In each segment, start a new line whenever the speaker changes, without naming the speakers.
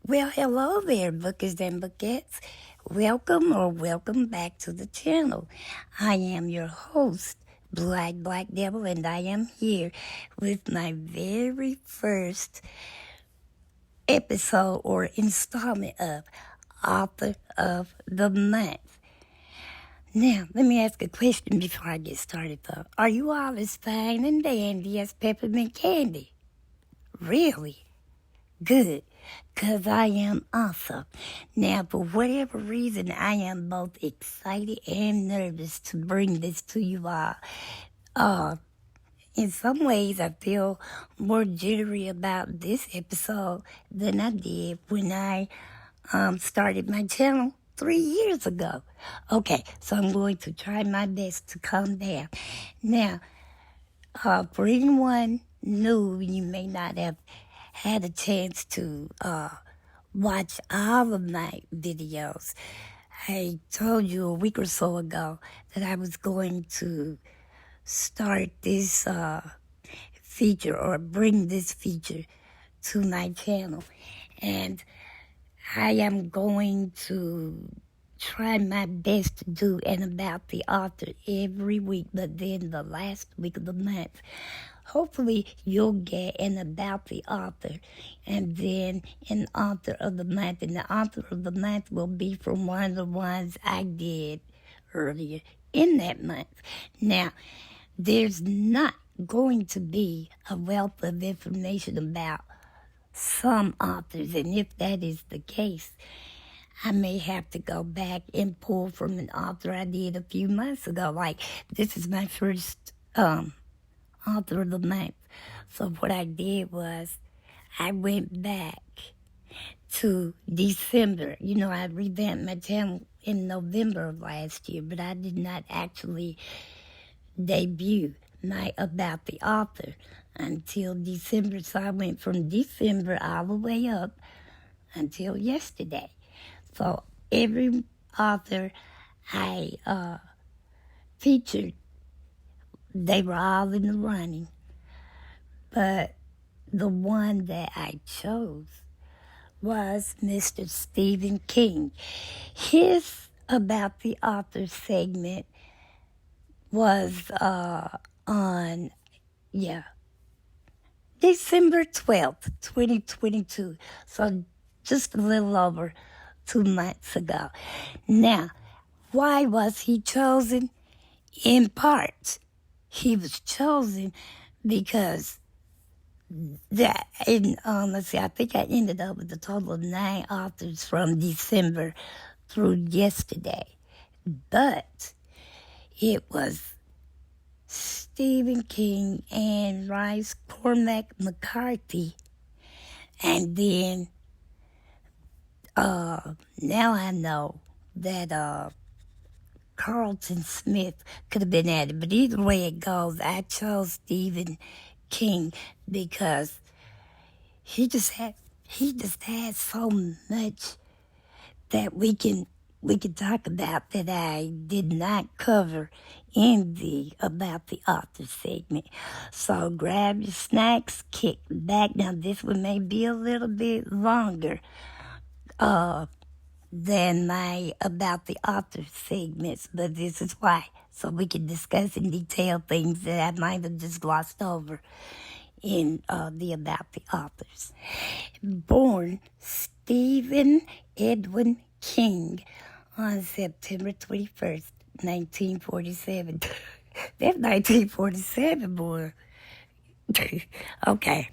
Well, hello there, bookers and bookettes. Welcome back to the channel. I am your host, Black Devil, and I am here with my very first episode or installment of Author of the Month. Now, let me ask a question before I get started, though. Are you all as fine and dandy as peppermint candy? Really? Good, 'cause I am also. Now, for whatever reason, I am both excited and nervous to bring this to you all. Uh, in some ways, I feel more jittery about this episode than I did when I started my channel 3 years ago. Okay, so I'm going to try my best to calm down. Now, for anyone new, you may not have had a chance to watch all of my videos. I told you a week or so ago that I was going to start this feature or bring this feature to my channel. And I am going to try my best to do an about the author every week, but then the last week of the month, hopefully you'll get an about the author and then an author of the month. And the author of the month will be from one of the ones I did earlier in that month. Now, there's not going to be a wealth of information about some authors, and if that is the case, I may have to go back and pull from an author I did a few months ago. Like, this is my first author of the month. So what I did was I went back to December. You know, I revamped my channel in November of last year, but I did not actually debut my About the Author until December. So I went from December all the way up until yesterday. So every author I featured, they were all in the running. But the one that I chose was Mr. Stephen King. His About the Author segment was on, December 12th, 2022. So just a little over 2 months ago. Now, why was he chosen? In part, he was chosen because let's see, I think I ended up with a total of 9 authors from December through yesterday. But it was Stephen King and Rice Cormac McCarthy. And then now I know that Carlton Smith could have been added. But either way it goes, I chose Stephen King because he just had so much that we can talk about that I did not cover in the About the Author segment. So grab your snacks, kick back. Now this one may be a little bit longer than my About the Author segments, but this is why. So we can discuss in detail things that I might have just glossed over in the About the Authors. Born Stephen Edwin King on September 21st, 1947. That's 1947, boy. Okay.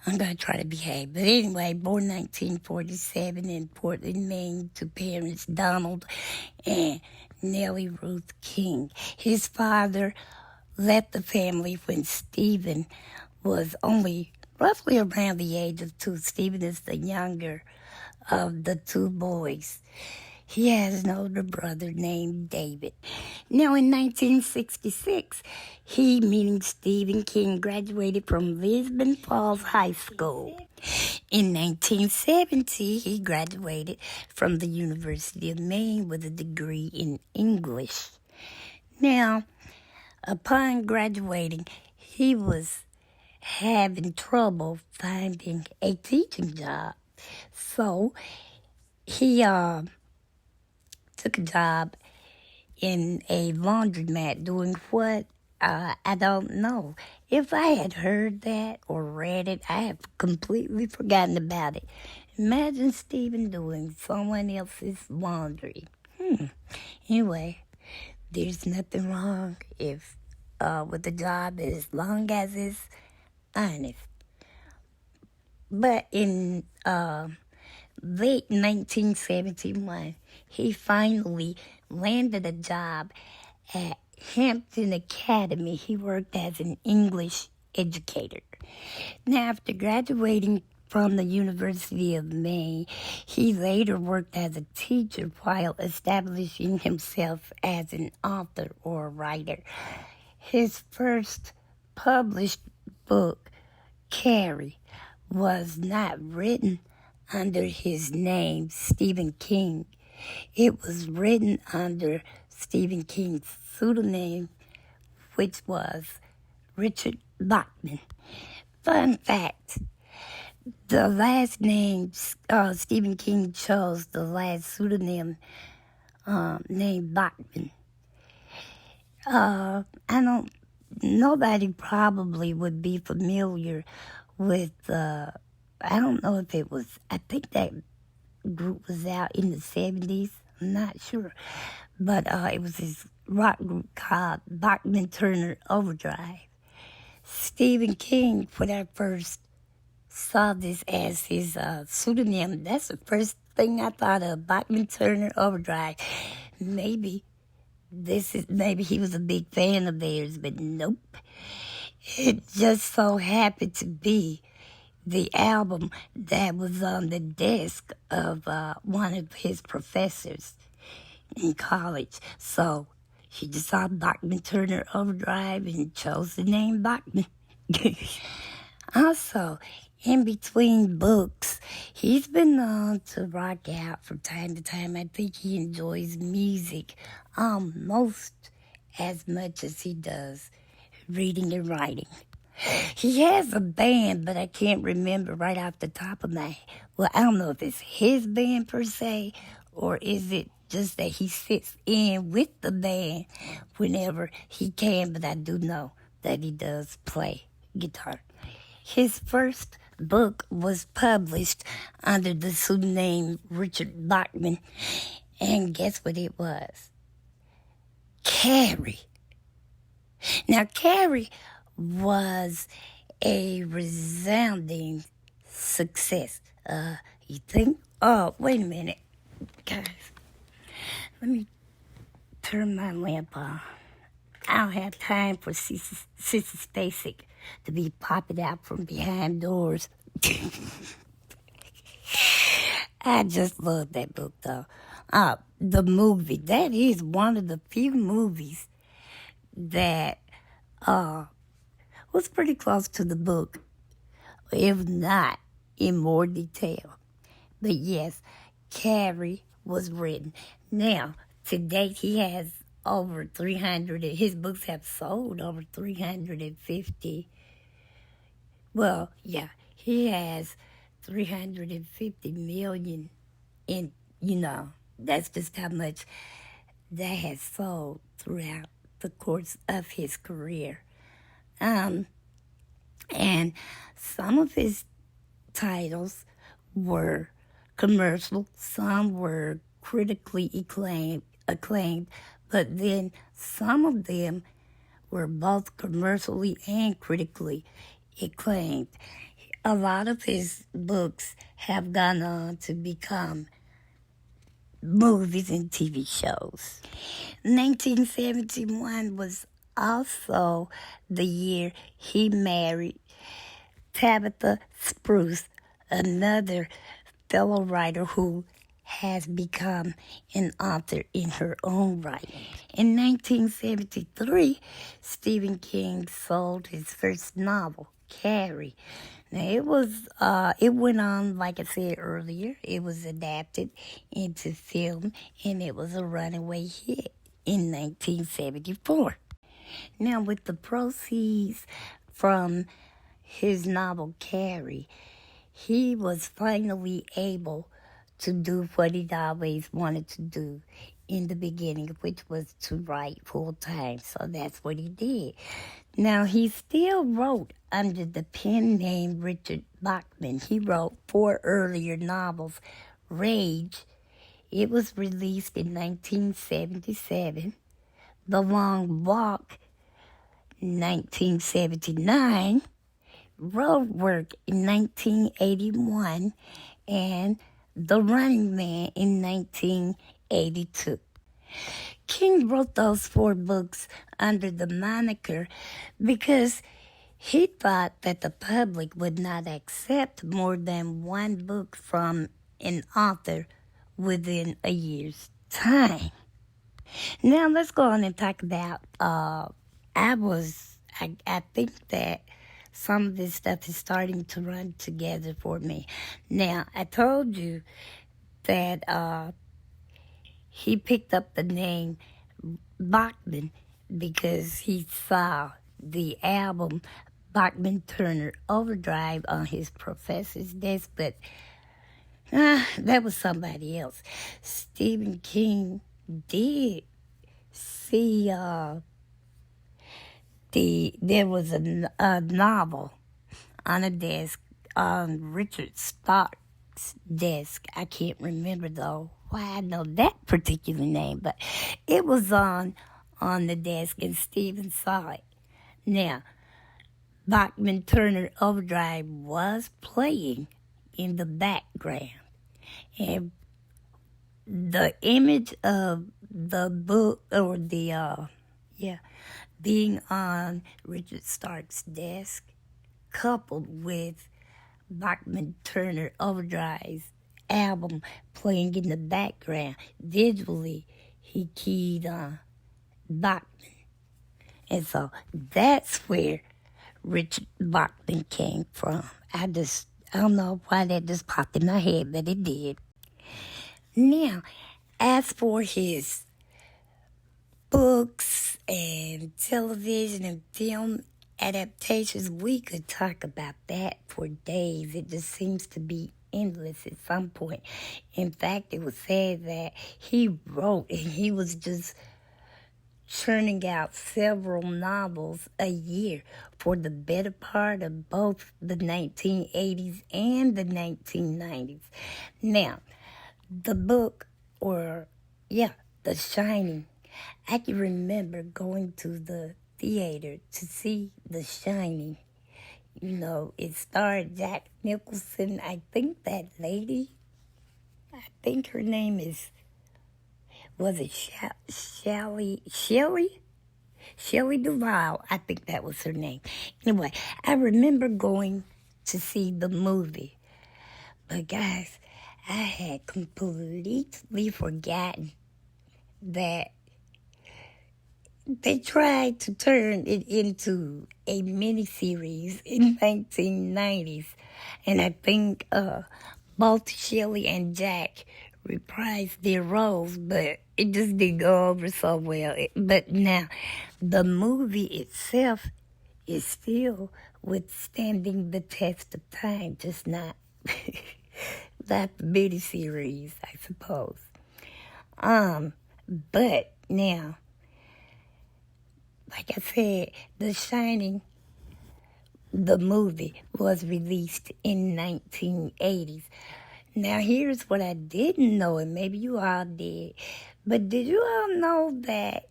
I'm going to try to behave. But anyway, born 1947 in Portland, Maine, to parents Donald and Nellie Ruth King. His father left the family when Stephen was only roughly around the age of 2. Stephen is the younger of the 2 boys. He has an older brother named David. Now, in 1966, he, meaning Stephen King, graduated from Lisbon Falls High School. In 1970, he graduated from the University of Maine with a degree in English. Now, upon graduating, he was having trouble finding a teaching job. So he took a job in a laundromat doing what? I don't know. If I had heard that or read it, I have completely forgotten about it. Imagine Stephen doing someone else's laundry. Anyway, there's nothing wrong if with the job as long as it's honest. But in late 1971, he finally landed a job at Hampton Academy. He worked as an English educator. Now, after graduating from the University of Maine, he later worked as a teacher while establishing himself as an author or writer. His first published book, Carrie, was not written under his name, Stephen King. It was written under Stephen King's pseudonym, which was Richard Bachman. Fun fact, the last name Stephen King chose, the last pseudonym named Bachman. Nobody probably would be familiar with, I don't know if it was, I think that group was out in the 70s, I'm not sure. But it was this rock group called Bachman Turner Overdrive. Stephen King, when I first saw this as his pseudonym, that's the first thing I thought of, Bachman Turner Overdrive. Maybe he was a big fan of theirs, but nope. It just so happened to be the album that was on the desk of one of his professors in college. So he just saw Bachman Turner Overdrive and chose the name Bachman. Also, in between books, he's been known to rock out from time to time. I think he enjoys music almost as much as he does reading and writing. He has a band, but I can't remember right off the top of my head. Well, I don't know if it's his band per se, or is it just that he sits in with the band whenever he can, but I do know that he does play guitar. His first book was published under the pseudonym Richard Bachman, and guess what it was? Carrie. Now, Carrie was a resounding success. You think? Oh, wait a minute. Guys, let me turn my lamp on. I don't have time for Sissy Spacek to be popping out from behind doors. I just love that book, though. The movie, that is one of the few movies that was pretty close to the book, if not in more detail. But yes, Carrie was written. Now, to date, he has over 300, his books have sold over 350. Well, yeah, he has 350 million in, that's just how much that has sold throughout the course of his career. And some of his titles were commercial, some were critically acclaimed, but then some of them were both commercially and critically acclaimed. A lot of his books have gone on to become movies and TV shows. 1971 was also the year he married Tabitha Spruce, another fellow writer who has become an author in her own right. In 1973, Stephen King sold his first novel, Carrie. Now, it went on, like I said earlier, it was adapted into film, and it was a runaway hit in 1974. Now, with the proceeds from his novel, Carrie, he was finally able to do what he'd always wanted to do in the beginning, which was to write full time. So that's what he did. Now, he still wrote under the pen name Richard Bachman. He wrote 4 earlier novels. Rage, it was released in 1977. The Long Walk, 1979. Road Work in 1981. And The Running Man in 1982. King wrote those 4 books under the moniker because he thought that the public would not accept more than 1 book from an author within a year's time. Now let's go on and talk about, I think that some of this stuff is starting to run together for me. Now, I told you that he picked up the name Bachman because he saw the album Bachman-Turner Overdrive on his professor's desk, but that was somebody else. Stephen King did see there was a novel on a desk on Richard Sparks' desk. I can't remember though why I know that particular name, but it was on the desk and Stephen saw it. Now, Bachman-Turner Overdrive was playing in the background, and the image of the book or being on Richard Stark's desk, coupled with Bachman-Turner Overdrive's album playing in the background, visually he keyed on Bachman. And so that's where Richard Bachman came from. I don't know why that just popped in my head, but it did. Now, as for his books and television and film adaptations, we could talk about that for days. It just seems to be endless at some point. In fact, it was said that he wrote and he was just churning out several novels a year for the better part of both the 1980s and the 1990s. Now, the book, The Shining, I can remember going to the theater to see The Shining. You know, it starred Jack Nicholson. I think that lady, I think her name was it Shelley Duvall? I think that was her name. Anyway, I remember going to see the movie. But guys, I had completely forgotten that they tried to turn it into a miniseries in 1990s. And I think both Shelley and Jack reprised their roles, but it just didn't go over so well. But now, the movie itself is still withstanding the test of time, just not that miniseries, I suppose. But now, like I said, The Shining, the movie, was released in 1980s. Now, here's what I didn't know, and maybe you all did. But did you all know that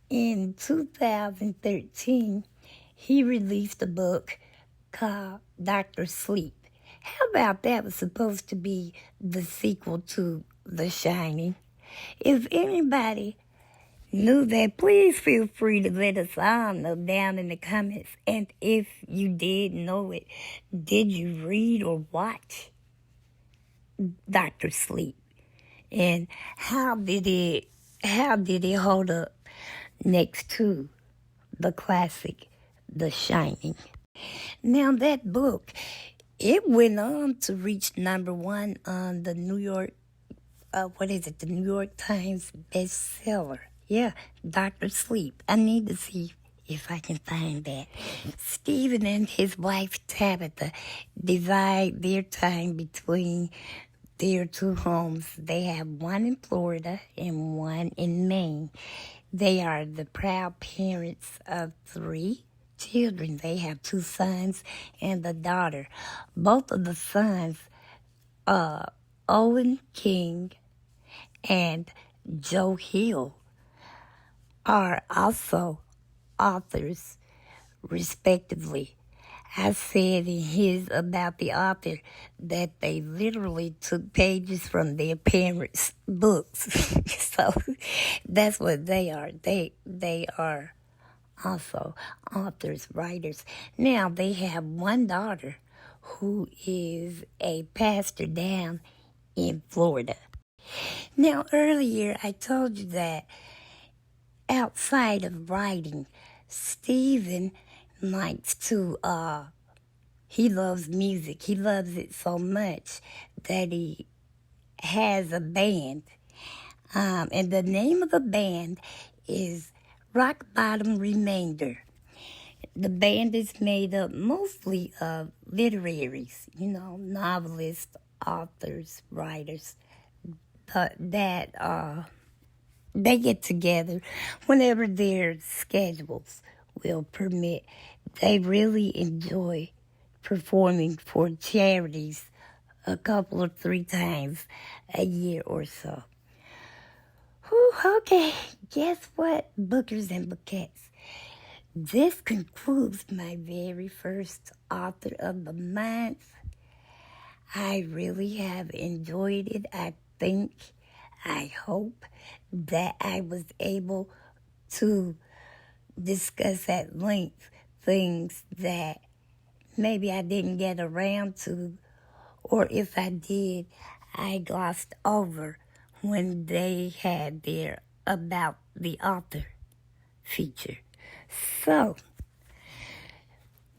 in 2013, he released a book called Dr. Sleep? How about that was supposed to be the sequel to The Shining? If anybody knew that, please feel free to let us all know down in the comments. And if you did know it, did you read or watch Dr. Sleep? And how did it hold up next to the classic The Shining? Now that book, it went on to reach #1 on the New York Times bestseller. Yeah, Dr. Sleep. I need to see if I can find that. Stephen and his wife Tabitha divide their time between their two homes. They have one in Florida and one in Maine. They are the proud parents of 3 children. They have 2 sons and a daughter. Both of the sons, Owen King and Joe Hill, are also authors, respectively. I said in his about the author that they literally took pages from their parents' books. So that's what they are. They are also authors, writers. Now they have one daughter who is a pastor down in Florida. Now earlier I told you that outside of writing, Stephen likes to, he loves music. He loves it so much that he has a band. And the name of the band is Rock Bottom Remainder. The band is made up mostly of literaries, novelists, authors, writers, but that they get together whenever their schedules will permit. They really enjoy performing for charities a couple or 3 times a year or so. Whew, okay, guess what, Bookers and Bookettes? This concludes my very first Author of the Month. I really have enjoyed it. I hope that I was able to discuss at length things that maybe I didn't get around to, or if I did, I glossed over when they had their About the Author feature. So,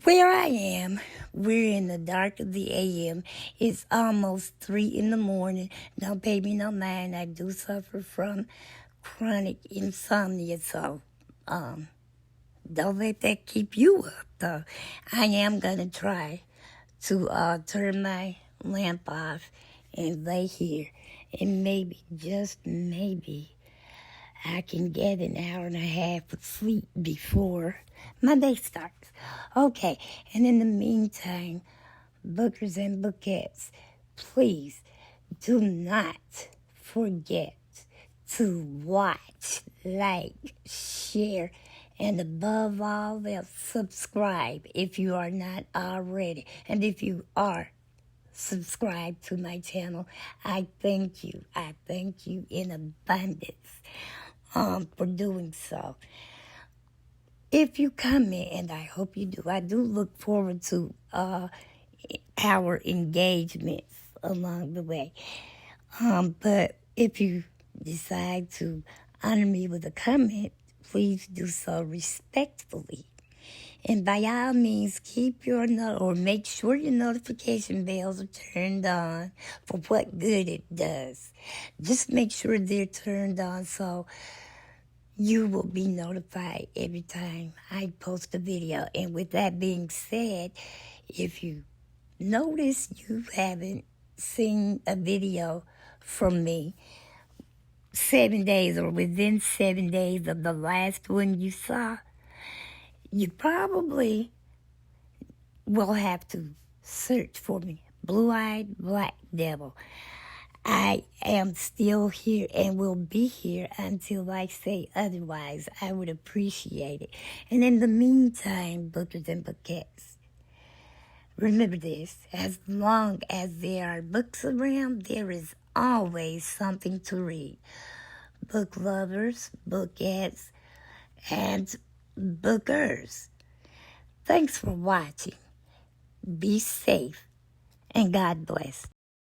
where I am, we're in the dark of the a.m. It's almost 3 in the morning. Don't pay me no mind. I do suffer from chronic insomnia, so don't let that keep you up, though. I am going to try to turn my lamp off and lay here, and maybe, just maybe, I can get an hour and a half of sleep before my day starts. Okay, and in the meantime, Bookers and Bookettes, please do not forget to watch, like, share, and above all else, subscribe if you are not already. And if you are subscribed to my channel, I thank you. I thank you in abundance for doing so. If you comment, and I hope you do, I do look forward to our engagements along the way. But if you decide to honor me with a comment, please do so respectfully. And by all means, make sure your notification bells are turned on for what good it does. Just make sure they're turned on so you will be notified every time I post a video. And with that being said, if you notice you haven't seen a video from me 7 days or within 7 days of the last one you saw, you probably will have to search for me. Blue-eyed Black Devil. I am still here and will be here until I say otherwise. I would appreciate it. And in the meantime, Bookers and Bookettes, remember this: as long as there are books around, there is always something to read. Book lovers, bookettes, and bookers, thanks for watching. Be safe, and God bless.